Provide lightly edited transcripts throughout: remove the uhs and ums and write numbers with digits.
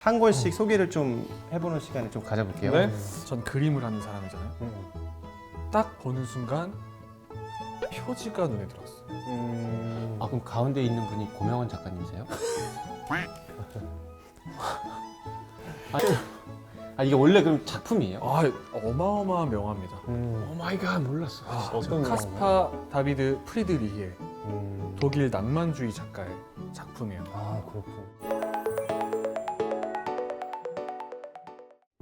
한 권씩 소개를 좀 해보는 시간을 좀 가져볼게요. 네? 전 그림을 하는 사람이잖아요. 딱 보는 순간 표지가 눈에 들었어요. 아 그럼 가운데 있는 분이 고명원 작가님이세요? 아 이게 원래 그럼 작품이에요? 아, 어마어마한 명화입니다. 오 마이 갓 몰랐어. 어떤 카스파 다비드 프리드리히의 독일 낭만주의 작가의 작품이에요. 아 그렇군.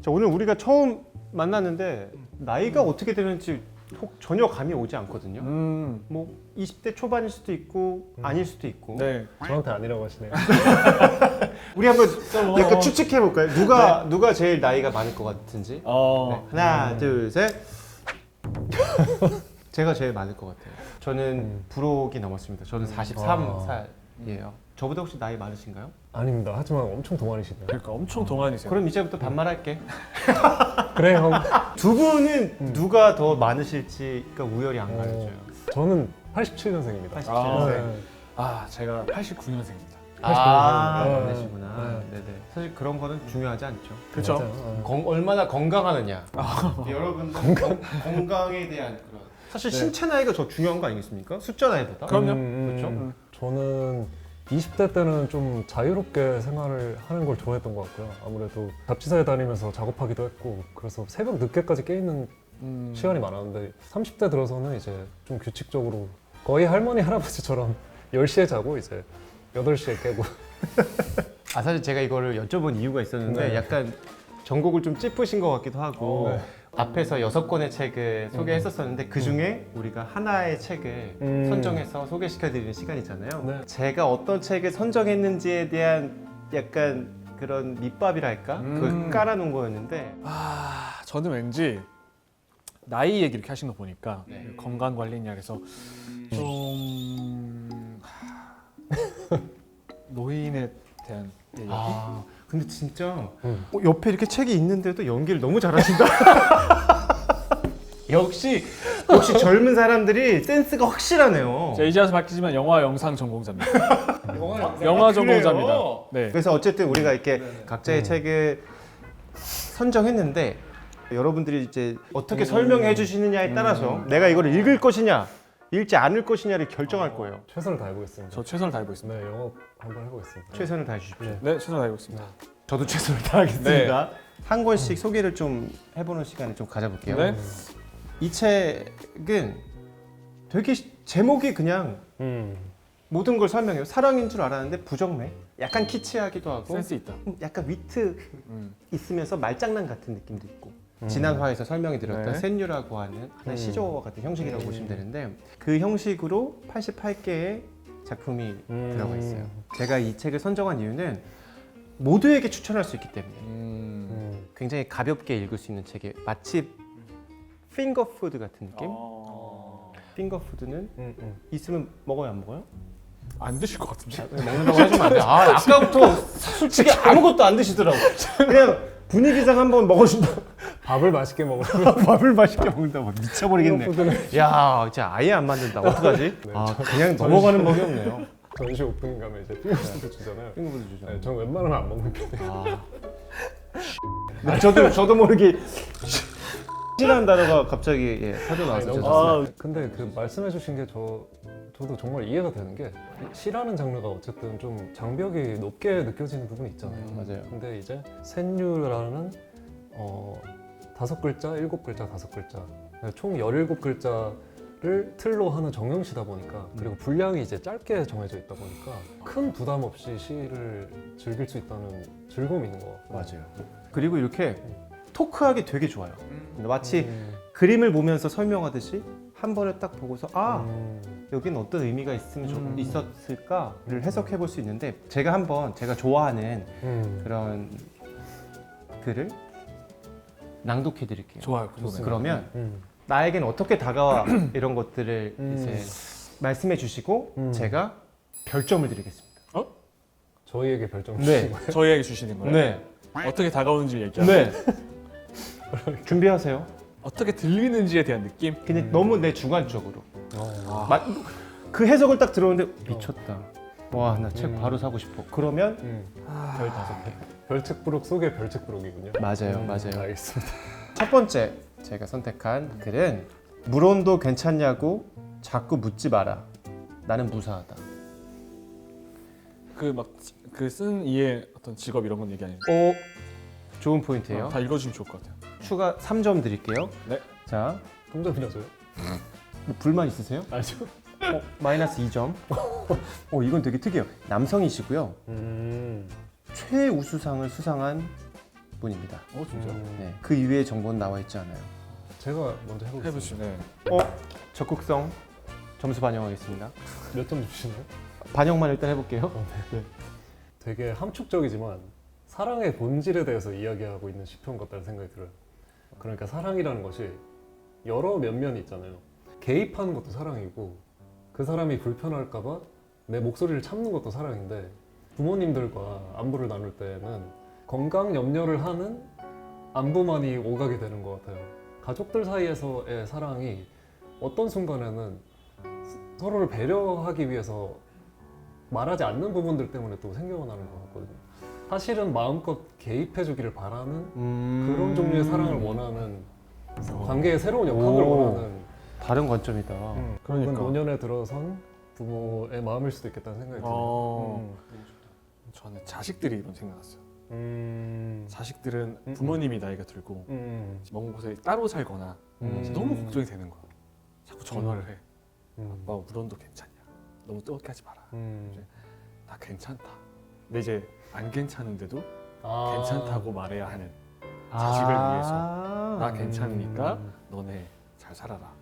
자, 오늘 우리가 처음 만났는데 나이가 어떻게 되는지 전혀 감이 오지 않거든요. 뭐 20대 초반일 수도 있고 아닐 수도 있고. 네. 저한테 아니라고 하시네요. 우리 한번 약간 추측해 볼까요? 누가 제일 나이가 많을 것 같은지. 네. 하나, 둘, 셋. 제가 제일 많을 것 같아요. 저는 불혹이 넘었습니다. 저는 43살이에요. 저보다 혹시 나이 많으신가요? 아닙니다. 하지만 엄청 동안이시네요. 그러니까 엄청 동안이세요. 그럼 이제부터 반말할게. 그래 형. 두 분은 누가 더 많으실지가 우열이 안 가려져요. 저는 87년생입니다. 87년생. 제가 89년생입니다. 아, 네. 많으시구나. 네네. 사실 그런 거는 중요하지 않죠. 그렇죠. 얼마나 건강하느냐. 여러분들 건강에 대한 그런. 사실 신체 나이가 더 중요한 거 아니겠습니까? 숫자 나이보다. 그럼요. 그렇죠. 저는 20대 때는 좀 자유롭게 생활을 하는 걸 좋아했던 것 같고요. 아무래도 잡지사에 다니면서 작업하기도 했고 그래서 새벽 늦게까지 깨 있는 시간이 많았는데 30대 들어서는 이제 좀 규칙적으로 거의 할머니 할아버지처럼 10시에 자고 이제 8시에 깨고. 아 사실 제가 이거를 여쭤본 이유가 있었는데 네. 약간 전곡을 좀 짚으신 것 같기도 하고 네. 앞에서 6권의 책을 소개했었었는데 그 중에 우리가 하나의 책을 선정해서 소개시켜드리는 시간이잖아요. 네. 제가 어떤 책을 선정했는지에 대한 약간 그런 밑밥이랄까? 그걸 깔아놓은 거였는데 저는 왠지 나이 얘기 이렇게 하신 거 보니까 네. 건강 관리약에서 좀 노인에 대한 얘기. 근데 진짜 옆에 이렇게 책이 있는데도 연기를 너무 잘하신다. 역시 젊은 사람들이 센스가 확실하네요. 제가 이제 와서 바뀌지만 영화 영상 전공자입니다. 영화 전공자입니다. 네. 그래서 어쨌든 우리가 이렇게 각자의 책을 선정했는데 여러분들이 이제 어떻게 설명해 주시느냐에 따라서 내가 이걸 읽을 것이냐 읽지 않을 것이냐를 결정할 거예요. 최선을 다해보겠습니다. 저 최선을 다하고 있습니다. 네, 영업 한번 해보겠습니다. 최선을 다해 주십시오. 네. 네, 최선을 다하고 있습니다. 저도 최선을 다하겠습니다. 한 권씩 소개를 좀 해보는 시간을 좀 가져볼게요. 네. 이 책은 되게 제목이 그냥 모든 걸 설명해요. 사랑인 줄 알았는데 부정매. 약간 키치하기도 하고 센스 있다. 약간 위트 있으면서 말장난 같은 느낌도 있고 음. 지난 화에서 설명해 드렸던 네. 센유라고 하는 하나의 시조 같은 형식이라고 보시면 되는데 그 형식으로 88개의 작품이 들어가 있어요. 제가 이 책을 선정한 이유는 모두에게 추천할 수 있기 때문에 굉장히 가볍게 읽을 수 있는 책이에요. 마치 핑거푸드 같은 느낌? 핑거푸드는 있으면 먹어요 안 먹어요? 안 드실 것 같은데. 먹는다고 하시면 안 돼요. 아까부터 솔직히 아무것도 안 드시더라고. 그냥 분위기상 한번 먹어준다. 밥을 맛있게 먹으면 밥을 맛있게 먹는다. 뭐 미쳐버리겠네. 핑거푸드는 야, 진짜 아예 안 만든다. 어떡하지? 그냥 넘어가는 법이 없네요. 전시 오프닝 가면 이제 핑거푸드 주잖아요. 핑거푸드 주죠. 네, 저는 웬만하면 안 먹는 편이에요. 저도 모르게 X라는 단어가 갑자기 터져나와서 죄송합니다. 근데 그 말씀해주신 게 저도 정말 이해가 되는 게 시라는 장르가 어쨌든 좀 장벽이 높게 느껴지는 부분이 있잖아요. 맞아요. 근데 이제 센유라는 5글자, 7글자, 5글자 총 17글자를 틀로 하는 정형시다 보니까 그리고 분량이 이제 짧게 정해져 있다 보니까 큰 부담 없이 시를 즐길 수 있다는 즐거움이 있는 것 같아요. 맞아요. 그리고 이렇게 토크하기 되게 좋아요. 마치 그림을 보면서 설명하듯이 한 번에 딱 보고서 여기는 어떤 의미가 있었을까를 해석해 볼 수 있는데 제가 좋아하는 그런 글을 낭독해 드릴게요. 좋아요. 그러면 나에겐 어떻게 다가와 이런 것들을 이제 말씀해 주시고 제가 별점을 드리겠습니다. 저희에게 별점 네. 주신 거예요? 저희에게 주시는 거예요. 네. 어떻게 다가오는지 얘기하고 네. 준비하세요. 어떻게 들리는지에 대한 느낌. 그냥 너무 내 주관적으로. 그 해석을 딱 들었는데 미쳤다. 와, 나 책 바로 사고 싶어. 그러면 별 5개. 별책부록 속의 별책부록이군요. 맞아요, 맞아요. 알겠습니다. 첫 번째 제가 선택한 글은 물온도 괜찮냐고 자꾸 묻지 마라. 나는 무사하다. 그 막 그 쓴 이의 어떤 직업 이런 건 얘기 아니에요. 좋은 포인트예요. 다 읽어주시면 좋을 것 같아요. 추가 3점 드릴게요. 네. 자, 3점이라서요? 뭐 불만 있으세요? 아니죠. 마이너스 2점. 이건 되게 특이해요. 남성이시고요. 최우수상을 수상한 분입니다. 진짜? 네, 그 이외의 정보는 나와 있지 않아요. 제가 먼저 해보겠습니다. 해보시네. 적극성 점수 반영하겠습니다. 몇 점 주시나요? 반영만 일단 해볼게요. 되게 함축적이지만 사랑의 본질에 대해서 이야기하고 있는 시편 같다는 생각이 들어요. 그러니까 사랑이라는 것이 여러 면면이 있잖아요. 개입하는 것도 사랑이고 그 사람이 불편할까봐 내 목소리를 참는 것도 사랑인데 부모님들과 안부를 나눌 때는 건강 염려를 하는 안부만이 오가게 되는 것 같아요. 가족들 사이에서의 사랑이 어떤 순간에는 서로를 배려하기 위해서 말하지 않는 부분들 때문에 또 생겨나는 것 같거든요. 사실은 마음껏 개입해주기를 바라는 그런 종류의 사랑을 원하는 관계의 새로운 역학을 오. 원하는 다른 관점이다. 그러니까 노년에 들어선 부모의 마음일 수도 있겠다는 생각이 들어요. 저는 자식들이 이런 생각났어요. 음. 자식들은 부모님이 나이가 들고 먼 곳에 따로 살거나 너무 걱정이 되는 거야. 자꾸 전화를 해. 아빠 물온도 괜찮냐? 너무 뜨겁게 하지 마라. 나 괜찮다. 근데 이제 안 괜찮은데도 괜찮다고 말해야 하는 자식을 위해서 나 괜찮으니까 너네 잘 살아라.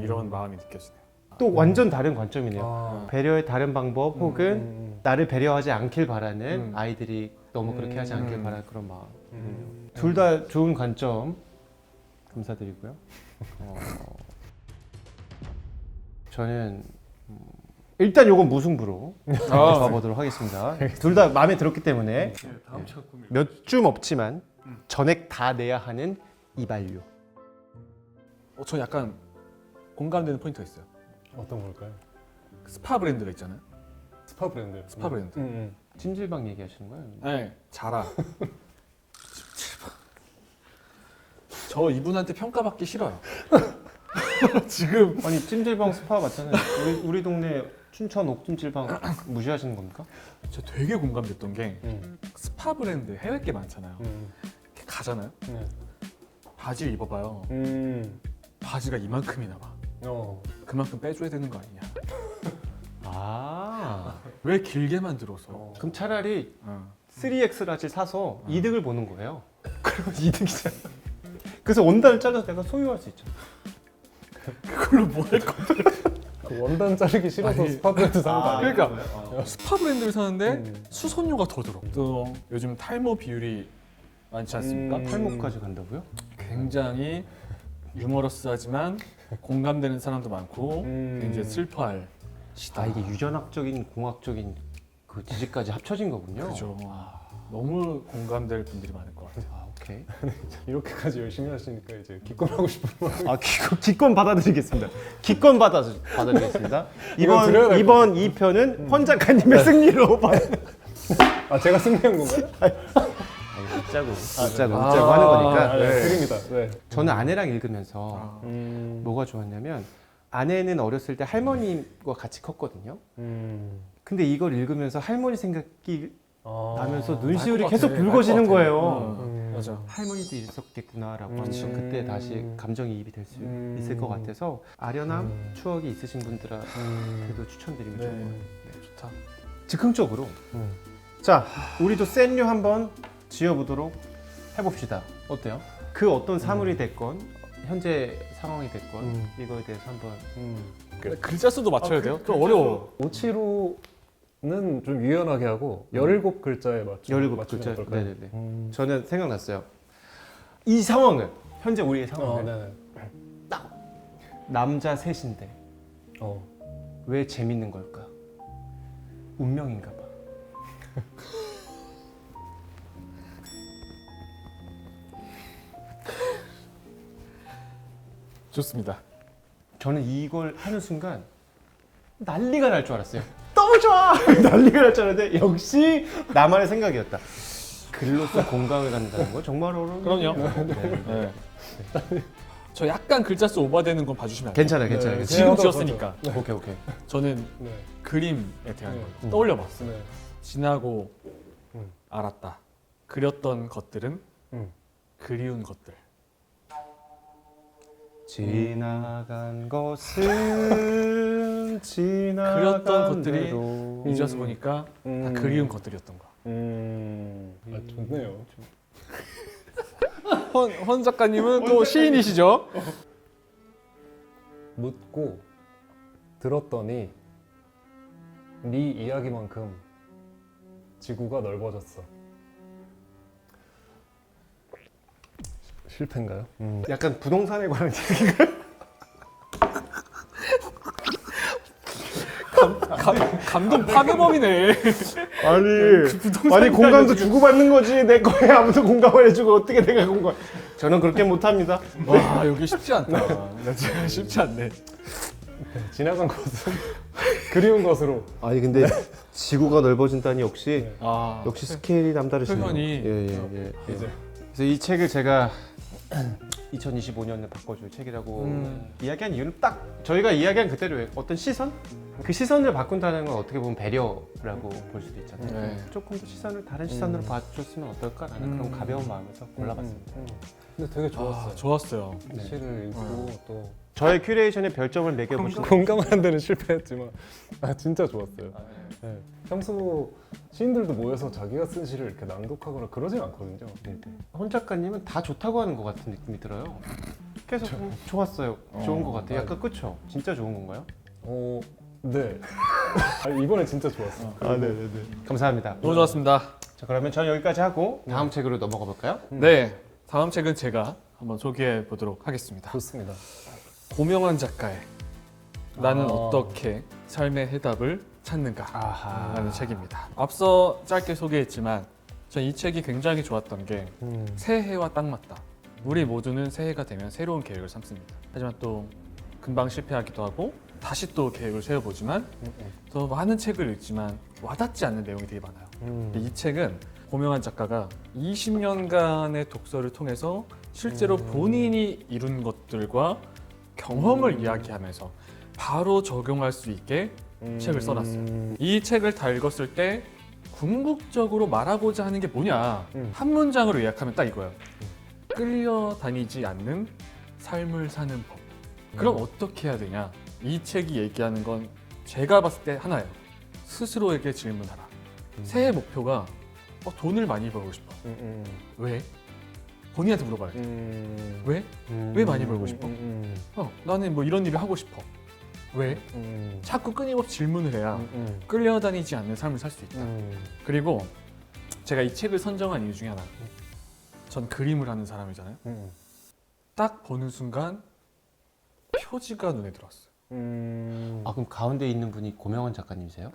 이런 마음이 느껴지네요. 또 완전 다른 관점이네요. 아. 배려의 다른 방법 혹은 나를 배려하지 않길 바라는 아이들이 너무 그렇게 하지 않길 바라는 그런 마음. 둘 다 좋은 관점 감사드리고요. 저는 일단 요건 무승부로 가보도록 하겠습니다. 둘 다 마음에 들었기 때문에 다음 작품이 몇 줌 없지만 전액 다 내야 하는 이발료. 저 약간 공감되는 포인트가 있어요. 어떤 걸까요? 스파 브랜드가 있잖아요. 스파 브랜드. 스파 브랜드. 찜질방 얘기하시는 거예요? 네, 자라. 저 이분한테 평가받기 싫어요. 지금 아니 찜질방 스파 맞잖아요. 우리 동네 춘천 옥찜질방 무시하시는 겁니까? 저 되게 공감됐던 게 스파 브랜드 해외 게 많잖아요. 이렇게 가잖아요. 바지를 입어봐요. 바지가 이만큼이나 봐. 그만큼 빼줘야 되는 거 아니냐. 왜 길게 만들어서? 그럼 차라리 3X 라지를 사서 이득을 보는 거예요. 그러면 이득이잖아. 그래서 원단을 잘라서 내가 소유할 수 있죠. 그걸로 뭐 할 건데? 그 원단 자르기 싫어서 아니, 스파 브랜드 사는 거 아니에요? 그러니까 스파 브랜드를 사는데 수선료가 더 들어. 또 요즘 탈모 비율이 많지 않습니까? 탈모까지 간다고요? 굉장히 유머러스하지만 공감되는 사람도 많고 이제 슬퍼할 시다. 이게 유전학적인 공학적인 그 지식까지 합쳐진 거군요. 그죠. 너무 공감될 분들이 많을 것 같아요. 오케이. 이렇게까지 열심히 하시니까 이제 기권하고 싶은 마음. 기권 받아드리겠습니다. 기권 받아드리겠습니다. 이건 드려야 될 이번 2편은 헌 작가님의 승리로 봐요. 제가 승리한 건가요? 웃자고 하는 거니까. 네, 드립니다. 네. 저는 아내랑 읽으면서 뭐가 좋았냐면 아내는 어렸을 때 할머니와 같이 컸거든요. 근데 이걸 읽으면서 할머니 생각이 나면서 눈시울이 알 것 계속 같아. 붉어지는 알 것 같아. 거예요. 맞아. 할머니도 있었겠구나라고 하면서 그때 다시 감정이입이 될 수 있을 것 같아서 아련한 추억이 있으신 분들한테도 추천드리면 좋을 것 같아요. 좋다. 즉흥적으로 자 우리도 센류 한번 지어보도록 해봅시다. 어때요? 그 어떤 사물이 됐건 현재 상황이 됐건 이거에 대해서 한번 글자 수도 맞춰야 돼요? 좀 어려워. 575는 좀 유연하게 하고 17글자에 맞춰 17글자. 네네네. 저는 생각났어요. 이 상황을 현재 우리의 상황을 딱 남자 셋인데 왜 재밌는 걸까? 운명인가 봐. 좋습니다. 저는 이걸 하는 순간 난리가 날 줄 알았어요. 너무 좋아! 난리가 날 줄 알았는데 역시 나만의 생각이었다. 글로써 공감을 갖는다는 거 정말 어려운. 그럼요. 네. 네. 저 약간 글자 수 오버되는 건 봐주시면 안 돼요. 괜찮아요, 괜찮아요. 네. 지금 제가 지었으니까. 오케이, 오케이. 저는 네. 그림에 대한 네. 걸 떠올려봤어요. 네. 지나고 음. 알았다. 그렸던 것들은 음. 그리운 것들. 지나간 것은 지나간 그렸던 것들이 대로. 잊어서 보니까 다 그리운 것들이었던 거야. 아, 좋네요. 헌 작가님은 또 시인이시죠? 묻고 들었더니 네 이야기만큼 지구가 넓어졌어. 실패인가요? 약간 부동산에 관한 얘기가. 감동 파괴범이네. 아니 공감도 주고받는 거지. 내 거에 아무도 공감을 해주고 어떻게 내가 공감? 저는 그렇게 못합니다. 와 여기 쉽지 않다. 나 진짜 쉽지 않네. 지나간 것은 그리운 것으로. 아니 근데 지구가 넓어진다니 역시 아 역시 스케일이 남다르시네요. 표현이. 예. 그래서 이 책을 제가 2025년에 바꿔줄 책이라고 이야기한 이유는 딱 저희가 이야기한 그대로예요. 어떤 시선? 그 시선을 바꾼다는 건 어떻게 보면 배려라고 볼 수도 있잖아요. 네. 조금 더 시선을 다른 시선으로 봐줬으면 어떨까라는 그런 가벼운 마음에서 골라봤습니다. 근데 되게 좋았어요. 아, 좋았어요. 이 책을 읽고 또 저의 큐레이션에 별점을 매겨보시면 공감하는 데는 실패했지만 진짜 좋았어요. 네. 평소 시인들도 모여서 자기가 쓴 시를 이렇게 낭독하거나 그러진 않거든요. 헌 작가님은 다 좋다고 하는 것 같은 느낌이 들어요. 계속 좋았어요. 좋은 것 같아요. 약간 그쵸? 진짜 좋은 건가요? 네. 아니, 이번에 진짜 좋았어. 네네네. 감사합니다. 너무 좋았습니다. 자 그러면 저는 여기까지 하고 다음 책으로 넘어가 볼까요? 네, 다음 책은 제가 한번 소개해 보도록 하겠습니다. 좋습니다. 고명환 작가의 나는 아. 어떻게 삶의 해답을 찾는가 아하. 라는 책입니다. 앞서 짧게 소개했지만 전 이 책이 굉장히 좋았던 게 새해와 딱 맞다. 우리 모두는 새해가 되면 새로운 계획을 삼습니다. 하지만 또 금방 실패하기도 하고 다시 또 계획을 세워보지만 더 많은 책을 읽지만 와닿지 않는 내용이 되게 많아요. 근데 이 책은 고명환 작가가 20년간의 독서를 통해서 실제로 본인이 이룬 것들과 경험을 이야기하면서 바로 적용할 수 있게 책을 써놨어요. 이 책을 다 읽었을 때 궁극적으로 말하고자 하는 게 뭐냐 한 문장으로 요약하면 딱 이거예요. 끌려다니지 않는 삶을 사는 법. 그럼 어떻게 해야 되냐? 이 책이 얘기하는 건 제가 봤을 때 하나예요. 스스로에게 질문하라. 새해 목표가 돈을 많이 벌고 싶어. 왜? 본인한테 물어봐요. 왜? 왜 많이 벌고 싶어? 나는 뭐 이런 일을 하고 싶어. 왜? 자꾸 끊임없이 질문을 해야 끌려다니지 않는 삶을 살 수 있다. 그리고 제가 이 책을 선정한 이유 중에 하나. 전 그림을 하는 사람이잖아요. 딱 보는 순간 표지가 눈에 들어왔어요. 아 그럼 가운데 있는 분이 고명환 작가님이세요?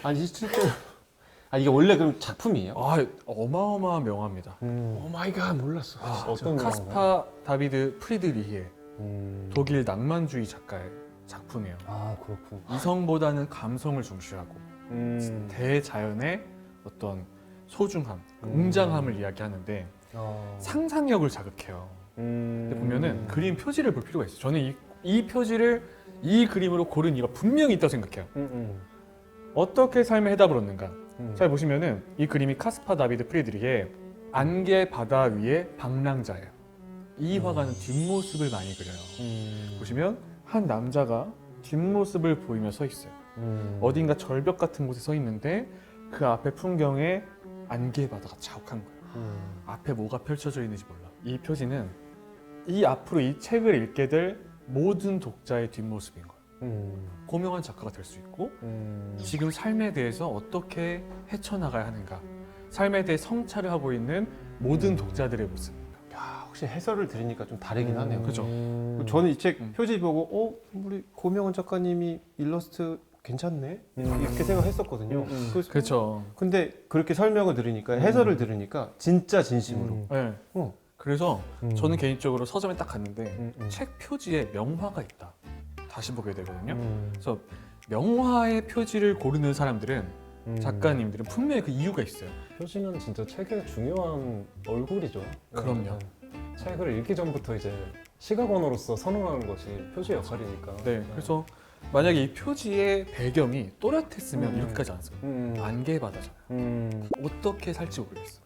아니 실제 이게 원래 그럼 작품이에요? 아, 어마어마한 명화입니다. 오 마이 갓 몰랐어. 어떤 카스파 다비드 프리드리히의 독일 낭만주의 작가의 작품이에요. 아 그렇군. 이성보다는 감성을 중시하고 대자연의 어떤 소중함, 웅장함을 이야기하는데 상상력을 자극해요. 근데 보면은 그림 표지를 볼 필요가 있어요. 저는 이 표지를 이 그림으로 고른 이유가 분명히 있다고 생각해요. 어떻게 삶의 해답을 얻는가? 잘 보시면은 이 그림이 카스파 다비드 프리드리히의 안개 바다 위의 방랑자예요. 이 화가는 뒷모습을 많이 그려요. 보시면 한 남자가 뒷모습을 보이며 서 있어요. 어딘가 절벽 같은 곳에 서 있는데 그 앞에 풍경에 안개 바다가 자욱한 거예요. 앞에 뭐가 펼쳐져 있는지 몰라. 이 표지는 이 앞으로 이 책을 읽게 될 모든 독자의 뒷모습인 거예요. 고명한 작가가 될 수 있고 지금 삶에 대해서 어떻게 헤쳐나가야 하는가, 삶에 대해 성찰을 하고 있는 모든 독자들의 모습. 야 혹시 해설을 들으니까 좀 다르긴 하네요. 그죠? 저는 이 책 표지 보고 우리 고명환 작가님이 일러스트 괜찮네 이렇게 생각했었거든요. 그렇죠. 근데 그렇게 설명을 들으니까 해설을 들으니까 진짜 진심으로 네. 그래서 저는 개인적으로 서점에 딱 갔는데 책 표지에 명화가 있다. 다시 보게 되거든요. 그래서 명화의 표지를 고르는 사람들은 작가님들은 분명히 그 이유가 있어요. 표지는 진짜 책의 중요한 얼굴이죠. 그럼요. 책을 읽기 전부터 이제 시각원으로서 선언하는 것이 표지의 역할이니까. 네, 그래서 만약에 이 표지의 배경이 또렷했으면 음. 이렇게까지 안 써요. 안개바다잖아요. 어떻게 살지 모르겠어.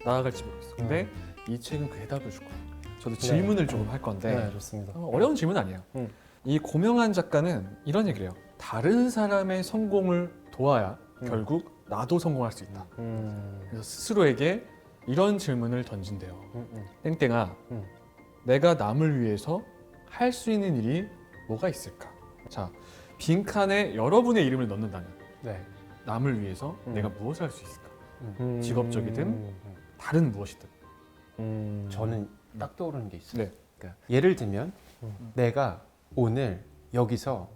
나아갈지 모르겠어. 근데 이 책은 그 해답을 줄 거예요. 저도 질문을 조금 할 건데 네, 좋습니다. 어려운 질문 아니에요. 이 고명한 작가는 이런 얘기를 해요. 다른 사람의 성공을 도와야 결국 나도 성공할 수 있다. 그래서 스스로에게 이런 질문을 던진대요. 땡땡아, 내가 남을 위해서 할 수 있는 일이 뭐가 있을까? 자, 빈칸에 여러분의 이름을 넣는다면 네. 남을 위해서 내가 무엇을 할 수 있을까? 직업적이든 다른 무엇이든. 저는 딱 떠오르는 게 있어요. 네. 그러니까 예를 들면 내가 오늘 여기서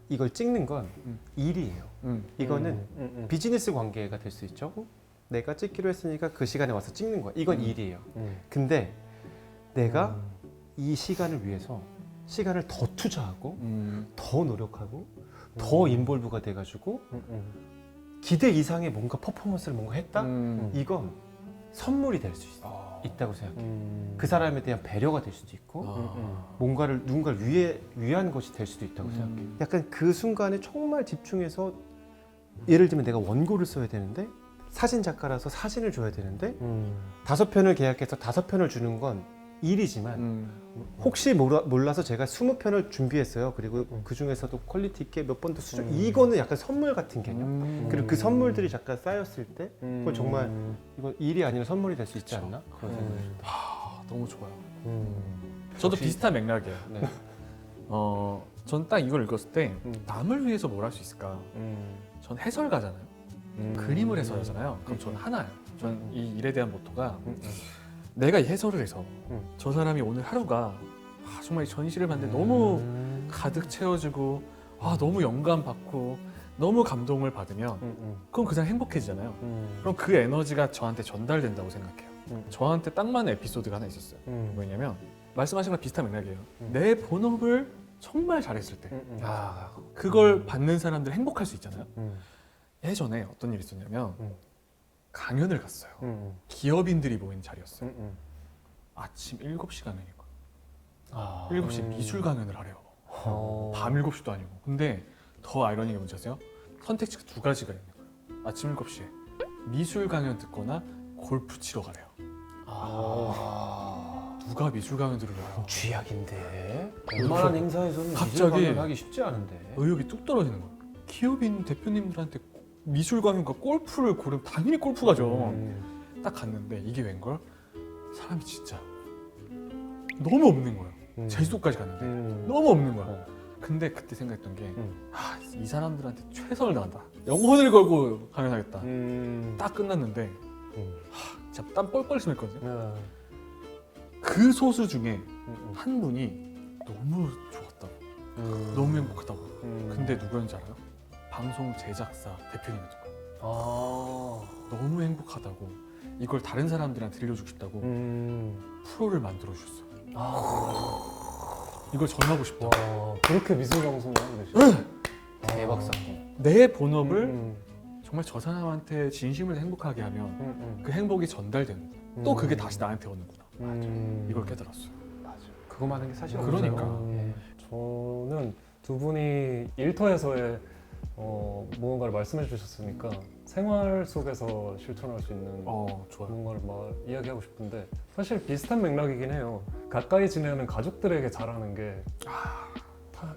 이걸 찍는 건 일이에요. 이거는 비즈니스 관계가 될 수 있죠. 내가 찍기로 했으니까 그 시간에 와서 찍는 거야. 이건 일이에요. 근데 내가 이 시간을 위해서 시간을 더 투자하고 더 노력하고 더 인볼브가 돼가지고 기대 이상의 뭔가 퍼포먼스를 뭔가 했다? 이건 선물이 될 수 있다고 생각해요. 그 사람에 대한 배려가 될 수도 있고 뭔가를 누군가를 위한 것이 될 수도 있다고 생각해요. 약간 그 순간에 정말 집중해서 예를 들면 내가 원고를 써야 되는데 사진 작가라서 사진을 줘야 되는데 5편을 계약해서 5편을 주는 건 일이지만 혹시 몰라서 제가 20편을 준비했어요. 그리고 그 중에서도 퀄리티 있게 몇 번 더 수정. 이거는 약간 선물 같은 개념. 그리고 그 선물들이 잠깐 쌓였을 때 그건 정말 이건 일이 아니라 선물이 될 수 있지 않나? 그런 생각이 듭니다. 너무 좋아요. 저도 비슷한 맥락이에요. 네. 전 딱 이걸 읽었을 때 남을 위해서 뭘 할 수 있을까? 전 해설가잖아요. 그림을 해설하잖아요. 그럼 저는 하나예요. 전 이 일에 대한 모토가 내가 이 해설을 해서 저 사람이 오늘 하루가 정말 이 전시를 봤는데 너무 가득 채워지고 너무 영감 받고 너무 감동을 받으면 그럼 그냥 행복해지잖아요. 그럼 그 에너지가 저한테 전달된다고 생각해요. 저한테 딱 맞는 에피소드가 하나 있었어요. 뭐냐면 말씀하신 거랑 비슷한 맥락이에요. 내 본업을 정말 잘했을 때 그걸 받는 사람들 행복할 수 있잖아요. 예전에 어떤 일이 있었냐면 강연을 갔어요. 기업인들이 모인 자리였어요. 아침 7시 강연인 거예요. 7시에 미술 강연을 하래요. 밤 7시도 아니고. 근데 더 아이러니한 게 뭔지 아세요? 선택지가 2가지가 있는 거예요. 아침 7시에 미술 강연 듣거나 골프 치러 가래요. 누가 미술 강연 들으려요? 쥐약인데 웬만한 행사에서는 갑자기 미술 강연 하기 쉽지 않은데. 의욕이 뚝 떨어지는 거예요. 기업인 대표님들한테 미술 강연과 골프를 고르면 당연히 골프 가죠. 딱 갔는데 이게 웬걸? 사람이 진짜 너무 없는 거예요. 제주도까지 갔는데 너무 없는 거야. 근데 그때 생각했던 게 이 사람들한테 최선을 다한다. 영혼을 걸고 강연하겠다. 딱 끝났는데 진짜 땀 뻘뻘 심했거든요. 그 소수 중에 한 분이 너무 좋았다고, 너무 행복하다고. 근데 누구였는지 알아요? 방송 제작사 대표님이었던 거예요. 너무 행복하다고, 이걸 다른 사람들한테 들려주고 싶다고 프로를 만들어 주셨어요. 이걸 전하고 싶다. 그렇게 미술 방송을 하고 계시죠? 대박 사건. 내 본업을 정말 저 사람한테 진심을 행복하게 하면 그 행복이 전달되는 거야. 또 그게 다시 나한테 오는구나. 이걸 깨달았어요. 맞아. 그거만 하는 게 사실 그러니까. 없어요. 저는 두 분이 일터에서의 무언가를 말씀해 주셨으니까 생활 속에서 실천할 수 있는 좋아요. 무언가를 이야기하고 싶은데, 사실 비슷한 맥락이긴 해요. 가까이 지내는 가족들에게 잘하는 게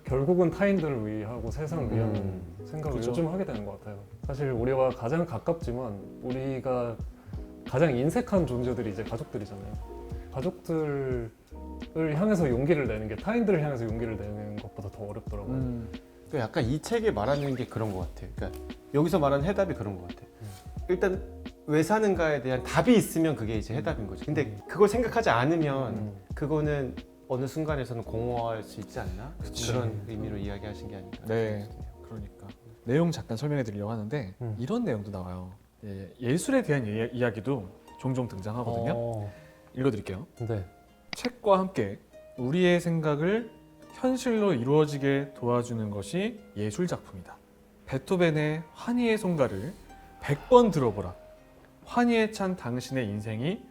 결국은 타인들을 위하고 세상을 위한 생각을 그죠. 요즘 하게 되는 것 같아요. 사실 우리와 가장 가깝지만 우리가 가장 인색한 존재들이 이제 가족들이잖아요. 가족들을 향해서 용기를 내는 게 타인들을 향해서 용기를 내는 것보다 더 어렵더라고요. 그 약간 이 책에 말하는 게 그런 것 같아. 그러니까 여기서 말하는 해답이 그런 것 같아. 일단 왜 사는가에 대한 답이 있으면 그게 이제 해답인 거지. 근데 그걸 생각하지 않으면 그거는 어느 순간에서는 공허할 수 있지 않나? 그치. 그런 의미로 이야기하신 게 아닌가. 네, 그러니까 내용 잠깐 설명해 드리려고 하는데 이런 내용도 나와요. 예술에 대한 이야기도 종종 등장하거든요. 읽어드릴게요. 네. 책과 함께 우리의 생각을 현실로 이루어지게 도와주는 것이 예술 작품이다. 베토벤의 환희의 송가를 100번 들어보라. 환희에 찬 당신의 인생이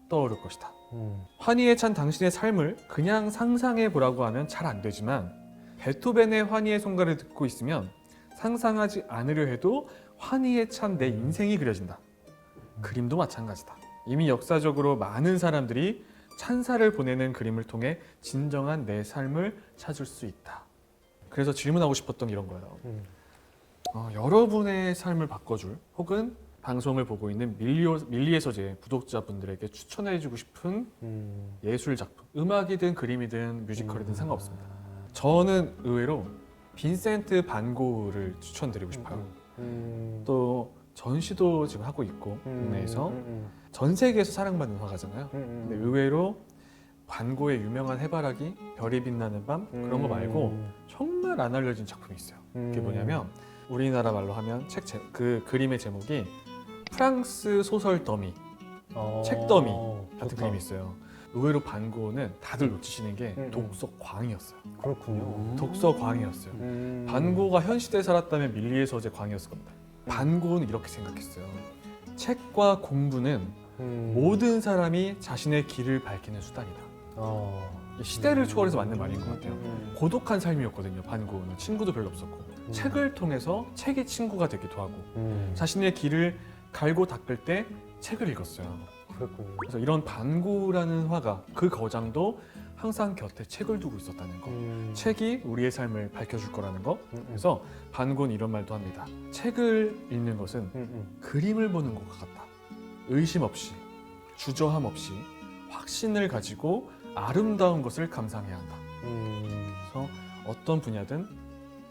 떠오를 것이다. 환희에 찬 당신의 삶을 그냥 상상해 보라고 하면 잘 안 되지만 베토벤의 환희의 송가를 듣고 있으면 상상하지 않으려 해도 환희에 찬 내 인생이 그려진다. 그림도 마찬가지다. 이미 역사적으로 많은 사람들이 찬사를 보내는 그림을 통해 진정한 내 삶을 찾을 수 있다. 그래서 질문하고 싶었던 게 이런 거예요. 여러분의 삶을 바꿔줄 혹은 방송을 보고 있는 밀리의 서재 구독자분들에게 추천해주고 싶은 예술 작품, 음악이든 그림이든 뮤지컬이든 상관없습니다. 저는 의외로 빈센트 반 고흐를 추천드리고 싶어요. 또 전시도 지금 하고 있고 국내에서 전 세계에서 사랑받는 화가잖아요. 근데 의외로 반 고흐의 유명한 해바라기, 별이 빛나는 밤 그런 거 말고 정말 안 알려진 작품이 있어요. 그게 뭐냐면 우리나라 말로 하면 그 그림의 제목이 프랑스 소설 더미, 책 더미 같은 좋다. 그림이 있어요. 의외로 반 고흐는 다들 놓치시는 게 독서 광이었어요. 그렇군요. 독서 광이었어요. 반 고흐가 현 시대에 살았다면 밀리의 서재 광이었을 겁니다. 반 고흐는 이렇게 생각했어요. 책과 공부는 모든 사람이 자신의 길을 밝히는 수단이다. 시대를 초월해서 맞는 말인 것 같아요. 고독한 삶이었거든요. 반 고흐는 친구도 별로 없었고 책을 통해서 책이 친구가 되기도 하고 자신의 길을 갈고 닦을 때 책을 읽었어요. 그랬군요. 그래서 이런 반 고흐라는 화가 그 거장도 항상 곁에 책을 두고 있었다는 거. 책이 우리의 삶을 밝혀줄 거라는 거. 그래서 반 고흐는 이런 말도 합니다. 책을 읽는 것은 그림을 보는 것과 같다. 의심 없이, 주저함 없이 확신을 가지고 아름다운 것을 감상해야 한다. 그래서 어떤 분야든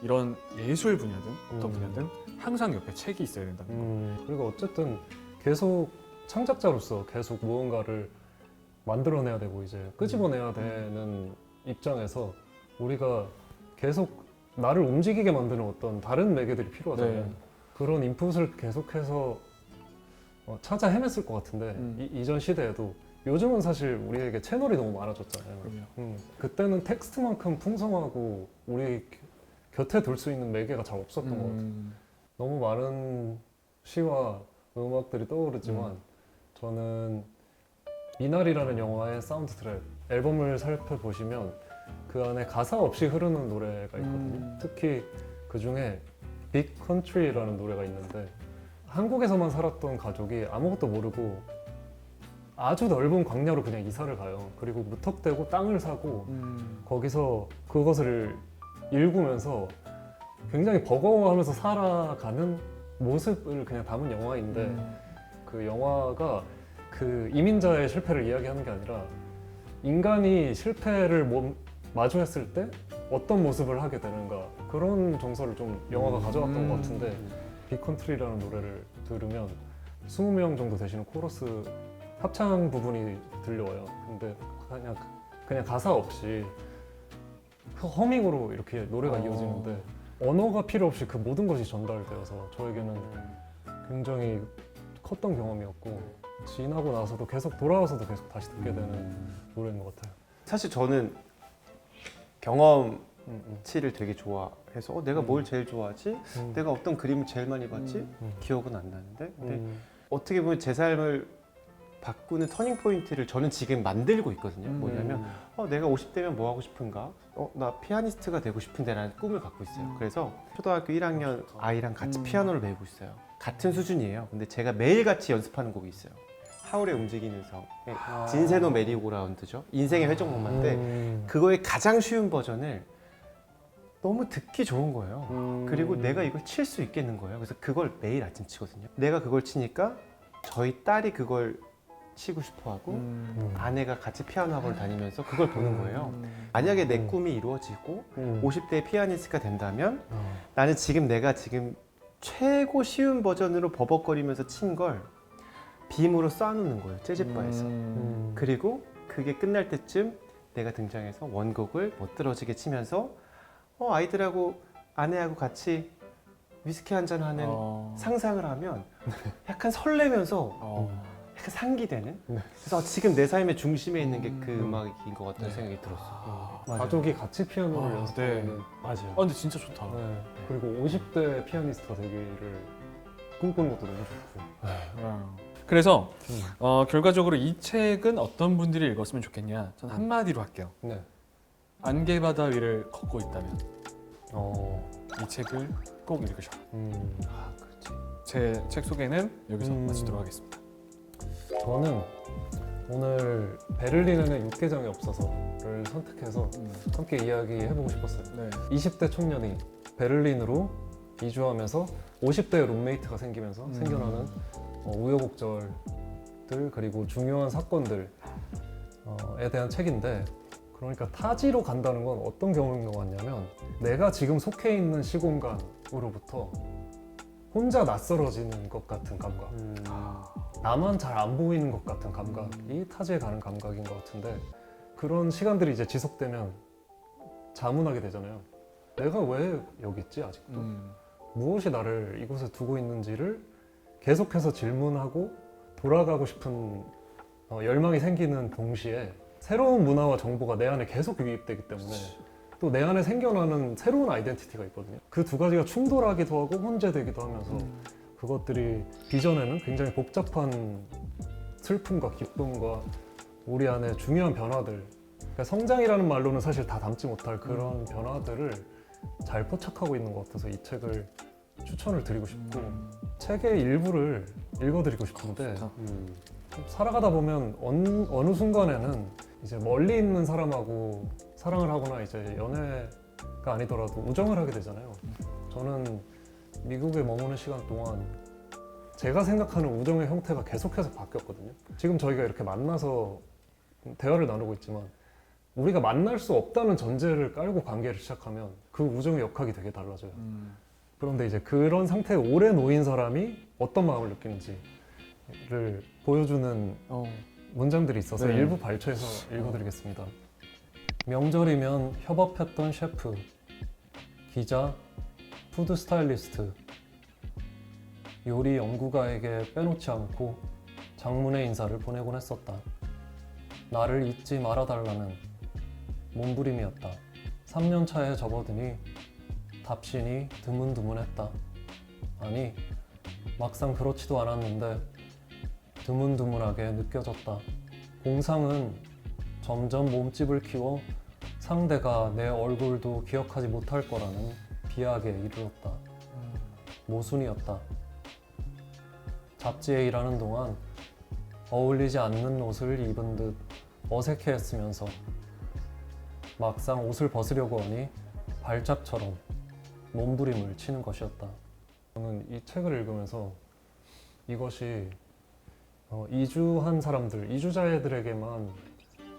이런 예술 분야든 어떤 분야든 항상 옆에 책이 있어야 된다는 거. 그리고 어쨌든 계속 창작자로서 계속 무언가를 만들어내야 되고 이제 끄집어내야 되는 입장에서 우리가 계속 나를 움직이게 만드는 어떤 다른 매개들이 필요하잖아요. 네. 그런 인풋을 계속해서 찾아 헤맸을 것 같은데 이전 시대에도 요즘은 사실 우리에게 채널이 너무 많아졌잖아요. 그럼요. 그때는 텍스트만큼 풍성하고 우리 곁에 둘 수 있는 매개가 잘 없었던 것 같아요. 너무 많은 시와 음악들이 떠오르지만 저는 미나리라는 영화의 사운드 트랙 앨범을 살펴보시면 그 안에 가사 없이 흐르는 노래가 있거든요. 특히 그 중에 빅 컨트리라는 노래가 있는데 한국에서만 살았던 가족이 아무것도 모르고 아주 넓은 광야로 그냥 이사를 가요. 그리고 무턱대고 땅을 사고 거기서 그것을 일구면서 굉장히 버거워하면서 살아가는 모습을 그냥 담은 영화인데 그 영화가 그 이민자의 실패를 이야기하는 게 아니라 인간이 실패를 마주했을 때 어떤 모습을 하게 되는가 그런 정서를 좀 영화가 가져왔던 것 같은데 빅컨트리라는 노래를 들으면 20명 정도 되시는 코러스 합창 부분이 들려와요. 근데 그냥 가사 없이 허밍으로 이렇게 노래가 이어지는데 언어가 필요 없이 그 모든 것이 전달되어서 저에게는 굉장히 컸던 경험이었고 지나고 나서도 계속 돌아와서도 계속 다시 듣게 되는 노래인 것 같아요. 사실 저는 경험치를 되게 좋아해서 내가 뭘 제일 좋아하지? 내가 어떤 그림을 제일 많이 봤지? 기억은 안 나는데 근데 어떻게 보면 제 삶을 바꾸는 터닝 포인트를 저는 지금 만들고 있거든요. 뭐냐면 내가 50대면 뭐 하고 싶은가? 나 피아니스트가 되고 싶은데 라는 꿈을 갖고 있어요. 그래서 초등학교 1학년 아이랑 같이 피아노를 배우고 있어요. 같은 수준이에요. 근데 제가 매일같이 연습하는 곡이 있어요. 하울의 움직이는 성, 진세노 메리고라운드죠. 인생의 회전목마인데 그거의 가장 쉬운 버전을 너무 듣기 좋은 거예요. 그리고 내가 이걸 칠 수 있겠는 거예요. 그래서 그걸 매일 아침 치거든요. 내가 그걸 치니까 저희 딸이 그걸 치고 싶어하고 아내가 같이 피아노 학원을 다니면서 그걸 보는 거예요. 만약에 내 꿈이 이루어지고 50대의 피아니스트가 된다면 나는 내가 지금 최고 쉬운 버전으로 버벅거리면서 친 걸 빔으로 쏴놓는 거예요. 재즈바에서. 그리고 그게 끝날 때쯤 내가 등장해서 원곡을 멋들어지게 치면서 아이들하고 아내하고 같이 위스키 한잔 하는 상상을 하면 약간 설레면서 약간 상기되는? 그래서 지금 내 삶의 중심에 있는 게 그 음악인 것 같다는 생각이 들었어요. 가족이 같이 피아노를 연습하는 맞아요. 근데 진짜 좋다. 그리고 50대 피아니스트가 되기를 꿈꾸는 것도 너무 좋고. 그래서 결과적으로 이 책은 어떤 분들이 읽었으면 좋겠냐? 전 한마디로 할게요. 네. 안개바다 위를 걷고 있다면 어. 이 책을 꼭 읽으셔라. 아, 그렇지. 제 책 소개는 여기서 마치도록 하겠습니다. 저는 오늘 베를린에는 육개장이 없어서를 선택해서 함께 이야기해보고 싶었어요. 네. 20대 청년이 베를린으로 이주하면서 50대의 룸메이트가 생기면서 생겨나는 우여곡절들 그리고 중요한 사건들에 대한 책인데, 그러니까 타지로 간다는 건 어떤 경우인 것 같냐면 내가 지금 속해 있는 시공간으로부터 혼자 낯설어지는 것 같은 감각, 나만 잘 안 보이는 것 같은 감각이 타지에 가는 감각인 것 같은데, 그런 시간들이 이제 지속되면 자문하게 되잖아요. 내가 왜 여기 있지 아직도? 무엇이 나를 이곳에 두고 있는지를 계속해서 질문하고 돌아가고 싶은 열망이 생기는 동시에 새로운 문화와 정보가 내 안에 계속 유입되기 때문에 또 내 안에 생겨나는 새로운 아이덴티티가 있거든요. 그 두 가지가 충돌하기도 하고 혼재되기도 하면서 그것들이 빚어내는 굉장히 복잡한 슬픔과 기쁨과 우리 안에 중요한 변화들, 그러니까 성장이라는 말로는 사실 다 담지 못할 그런 변화들을 잘 포착하고 있는 것 같아서 이 책을 추천을 드리고 싶고, 책의 일부를 읽어드리고 싶은데 살아가다 보면 어느 순간에는 이제 멀리 있는 사람하고 사랑을 하거나 이제 연애가 아니더라도 우정을 하게 되잖아요. 저는 미국에 머무는 시간 동안 제가 생각하는 우정의 형태가 계속해서 바뀌었거든요. 지금 저희가 이렇게 만나서 대화를 나누고 있지만 우리가 만날 수 없다는 전제를 깔고 관계를 시작하면 그 우정의 역학이 되게 달라져요. 그런데 이제 그런 상태에 오래 놓인 사람이 어떤 마음을 느끼는지를 보여주는 문장들이 있어서 네. 일부 발췌해서 읽어드리겠습니다. 명절이면 협업했던 셰프, 기자, 푸드 스타일리스트, 요리 연구가에게 빼놓지 않고 장문의 인사를 보내곤 했었다. 나를 잊지 말아달라는 몸부림이었다. 3년 차에 접어드니 답신이 드문드문했다. 아니, 막상 그렇지도 않았는데 드문드문하게 느껴졌다. 공상은 점점 몸집을 키워 상대가 내 얼굴도 기억하지 못할 거라는 비약에 이르렀다. 모순이었다. 잡지에 일하는 동안 어울리지 않는 옷을 입은 듯 어색해했으면서 막상 옷을 벗으려고 하니 발작처럼 몸부림을 치는 것이었다. 저는 이 책을 읽으면서 이것이 이주한 사람들, 이주자애들에게만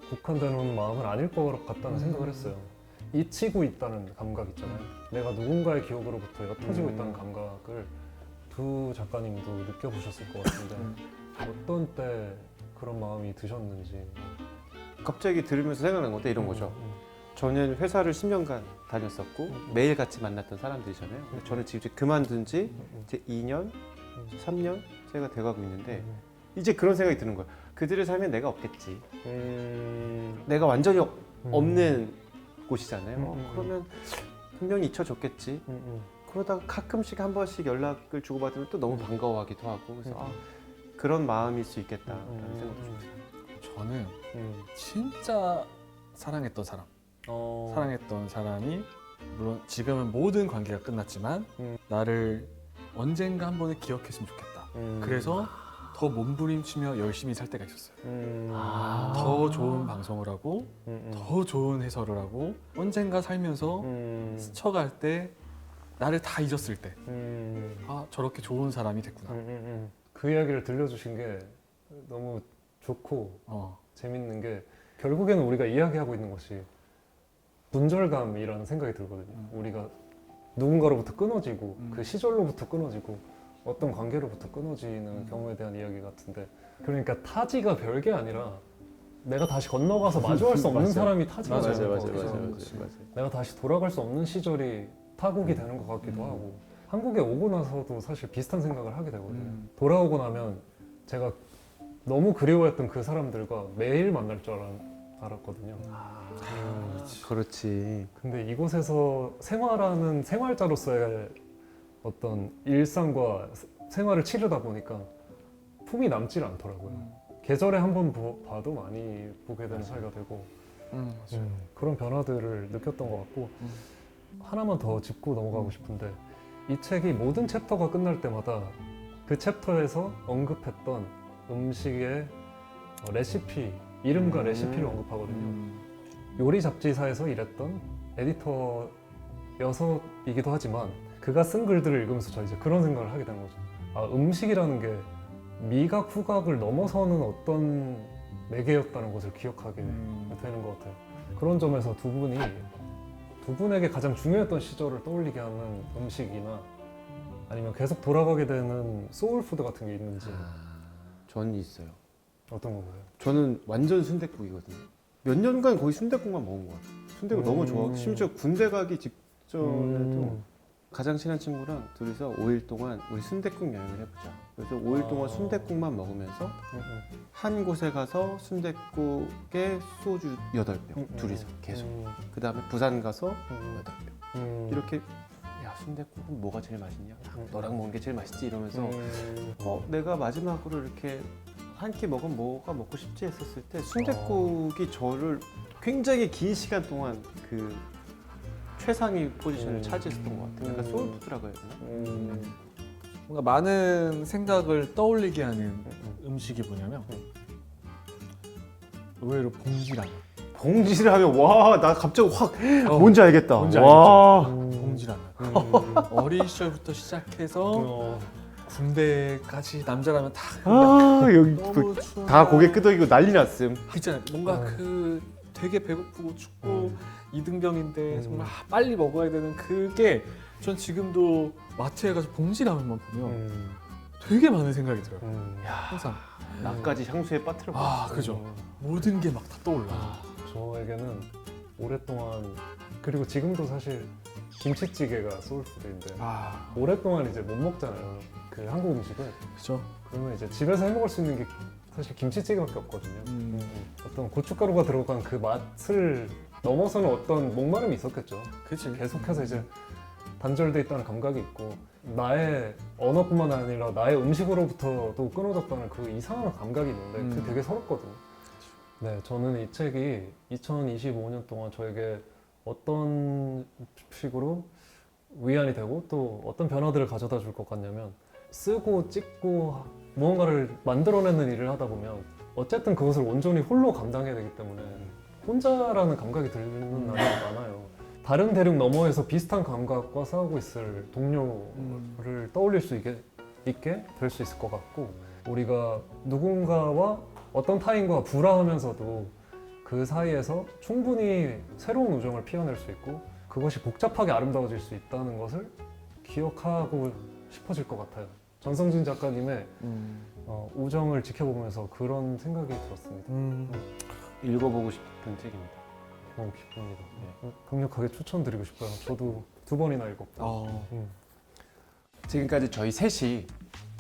국한되는 마음은 아닐 것 같다는 생각을 했어요. 잊히고 있다는 감각 있잖아요. 내가 누군가의 기억으로부터 옅어지고 있다는 감각을 두 작가님도 느껴보셨을 것 같은데 어떤 때 그런 마음이 드셨는지. 갑자기 들으면서 생각난 건데 이런 거죠. 저는 회사를 10년간 다녔었고 매일 같이 만났던 사람들이잖아요. 근데 저는 지금 이제 그만둔 지 이제 2년, 3년째가 돼가고 있는데 이제 그런 생각이 드는 거예요. 그들의 삶에 내가 없겠지. 내가 완전히 없는 곳이잖아요. 그러면 분명히 잊혀졌겠지. 그러다가 가끔씩 한 번씩 연락을 주고받으면 또 너무 반가워하기도 하고 그래서 그런 마음일 수 있겠다라는 생각도 좀 들어요. 저는 진짜 사랑했던 사람, 사랑했던 사람이 물론 지금은 모든 관계가 끝났지만 나를 언젠가 한 번은 기억했으면 좋겠다. 그래서 더 몸부림치며 열심히 살 때가 있었어요. 더 좋은 방송을 하고 더 좋은 해설을 하고 언젠가 살면서 스쳐갈 때 나를 다 잊었을 때 아, 저렇게 좋은 사람이 됐구나. 그 이야기를 들려주신 게 너무 좋고 재밌는 게 결국에는 우리가 이야기하고 있는 것이 분절감이라는 생각이 들거든요. 우리가 누군가로부터 끊어지고 그 시절로부터 끊어지고 어떤 관계로부터 끊어지는 경우에 대한 이야기 같은데, 그러니까 타지가 별게 아니라 내가 다시 건너가서 마주할 수 없는 사람이 타지가 되는 것 같아요. 내가 다시 돌아갈 수 없는 시절이 타국이 되는 것 같기도 하고, 한국에 오고 나서도 사실 비슷한 생각을 하게 되거든요. 돌아오고 나면 제가 너무 그리워했던 그 사람들과 매일 만날 줄 알았거든요. 그렇지. 근데 이곳에서 생활하는 생활자로서의 어떤 일상과 생활을 치르다 보니까 품이 남질 않더라고요. 계절에 한 번 봐도 많이 보게 되는 사이가 되고 그런 변화들을 느꼈던 것 같고 하나만 더 짚고 넘어가고 싶은데 이 책이 모든 챕터가 끝날 때마다 그 챕터에서 언급했던 음식의 레시피, 이름과 레시피를 언급하거든요. 요리 잡지사에서 일했던 에디터여서이기도 하지만 그가 쓴 글들을 읽으면서 저 이제 그런 생각을 하게 된 거죠. 아, 음식이라는 게 미각, 후각을 넘어서는 어떤 매개였다는 것을 기억하게 되는 것 같아요. 그런 점에서 두 분에게 가장 중요했던 시절을 떠올리게 하는 음식이나 아니면 계속 돌아가게 되는 소울푸드 같은 게 있는지. 저는 있어요. 어떤 건가요? 저는 완전 순댓국이거든요. 몇 년간 거의 순댓국만 먹은 것 같아요. 순댓국 너무 좋아하고 심지어 군대 가기 직전에도 가장 친한 친구랑 둘이서 5일 동안 우리 순댓국 여행을 해보자. 그래서 5일 동안 순댓국만 먹으면서 한 곳에 가서 순댓국에 소주 8병 둘이서 계속. 그 다음에 부산 가서 8병. 이렇게 야 순댓국은 뭐가 제일 맛있냐? 너랑 먹는 게 제일 맛있지 이러면서 내가 마지막으로 이렇게 한 끼 먹으면 뭐가 먹고 싶지 했었을 때 순댓국이 저를 굉장히 긴 시간 동안 그 최상위 포지션을 차지했었던 것 같아요. 약간 소울푸드라고 해야 되나? 뭔가 많은 생각을 떠올리게 하는 음식이 뭐냐면 의외로 봉지라면. 봉지를 하면 와 나 갑자기 확 어, 뭔지 알겠다. 뭔지 와. 봉지라면. 어린 시절부터 시작해서 군대까지 남자라면 다 여기 너무 추운 다 날 고개 끄덕이고 난리 났음. 있잖아요. 뭔가 그 되게 배고프고 춥고 이등병인데 정말 빨리 먹어야 되는 그게 전 지금도 마트에 가서 봉지라면만 보면 되게 많은 생각이 들어요. 항상 나까지 향수에 빠뜨려. 그죠. 모든 게 막 다 떠올라. 저에게는 오랫동안 그리고 지금도 사실 김치찌개가 소울푸드인데 오랫동안 이제 못 먹잖아요. 그 한국 음식을. 그죠. 그러면 이제 집에서 해 먹을 수 있는 게 사실 김치찌개밖에 없거든요. 어떤 고춧가루가 들어간 그 맛을 넘어서는 어떤 목마름이 있었겠죠. 그치. 계속해서 이제 단절돼 있다는 감각이 있고 나의 언어뿐만 아니라 나의 음식으로부터도 끊어졌다는 그 이상한 감각이 있는데 그게 되게 서럽거든요. 네, 저는 이 책이 2025년 동안 저에게 어떤 식으로 위안이 되고 또 어떤 변화들을 가져다 줄 것 같냐면 쓰고 찍고 무언가를 만들어내는 일을 하다 보면 어쨌든 그것을 온전히 홀로 감당해야 되기 때문에 혼자라는 감각이 드는 날이 많아요. 다른 대륙 너머에서 비슷한 감각과 싸우고 있을 동료를 떠올릴 수 있게 될 수 있을 것 같고 우리가 누군가와 어떤 타인과 불화하면서도 그 사이에서 충분히 새로운 우정을 피워낼 수 있고 그것이 복잡하게 아름다워질 수 있다는 것을 기억하고 싶어질 것 같아요. 전성진 작가님의 우정을 지켜보면서 그런 생각이 들었습니다. 읽어보고 싶은 책입니다. 너무 기쁩니다. 강력하게 추천드리고 싶어요. 저도 2번이나 읽었고. 지금까지 저희 셋이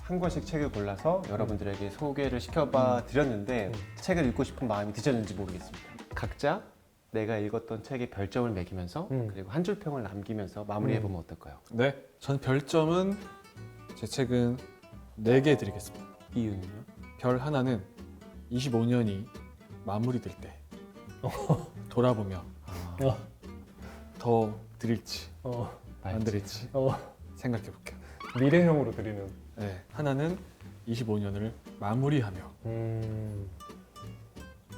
한 권씩 책을 골라서 여러분들에게 소개를 시켜봐 드렸는데 책을 읽고 싶은 마음이 드셨는지 모르겠습니다. 각자 내가 읽었던 책에 별점을 매기면서 그리고 한 줄 평을 남기면서 마무리해보면 어떨까요? 네. 전 별점은 제 책은 4개 드리겠습니다. 이유는요? 별 하나는 25년이 마무리될 때 돌아보며 더 드릴지 안 드릴지 생각해 볼게요. 미래형으로 드리는. 네. 하나는 25년을 마무리하며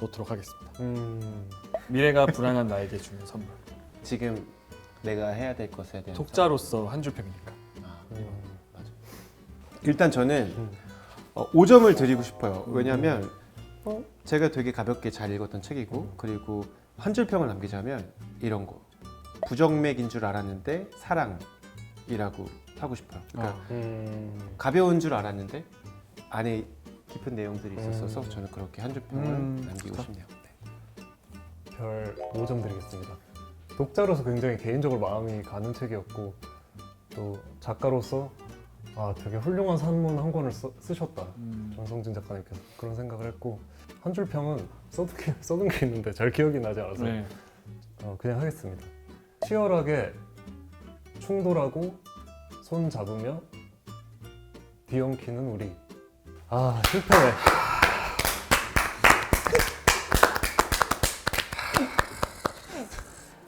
놓도록 하겠습니다. 미래가 불안한 나에게 주는 선물. 지금 내가 해야 될 것에 대한 독자로서 한 줄 평이니까. 맞아. 일단 저는 5점을 드리고 싶어요. 왜냐하면 제가 되게 가볍게 잘 읽었던 책이고 그리고 한 줄 평을 남기자면 이런 거. 부정맥인 줄 알았는데 사랑이라고 하고 싶어요. 그러니까 가벼운 줄 알았는데 안에 깊은 내용들이 있었어서 저는 그렇게 한 줄 평을 남기고 싶네요. 별 5점 드리겠습니다. 독자로서 굉장히 개인적으로 마음이 가는 책이었고 또 작가로서 되게 훌륭한 산문 한 권을 쓰셨다. 전성진 작가님께서 그런 생각을 했고 한 줄 평은 써둔 게 있는데 잘 기억이 나지 않아서 그냥 하겠습니다. 치열하게 충돌하고 손 잡으며 뒤엉키는 우리. 아 실패네.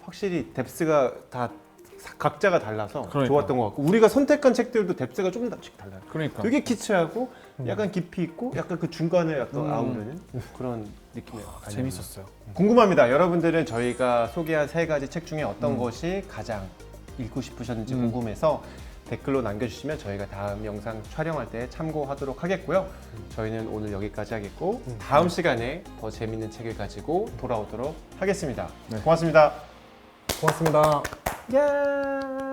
확실히 뎁스가 다 각자가 달라서 그러니까. 좋았던 것 같고 우리가 선택한 책들도 뎁스가 조금씩 달라요. 그러니까. 되게 키치하고 약간 깊이 있고 약간 그 중간에 약간 아우르는 그런 느낌이에요. 재밌었어요. 궁금합니다. 여러분들은 저희가 소개한 3가지 책 중에 어떤 것이 가장 읽고 싶으셨는지 궁금해서 댓글로 남겨주시면 저희가 다음 영상 촬영할 때 참고하도록 하겠고요. 저희는 오늘 여기까지 하겠고 다음 시간에 더 재밌는 책을 가지고 돌아오도록 하겠습니다. 네. 고맙습니다. 고맙습니다. 야.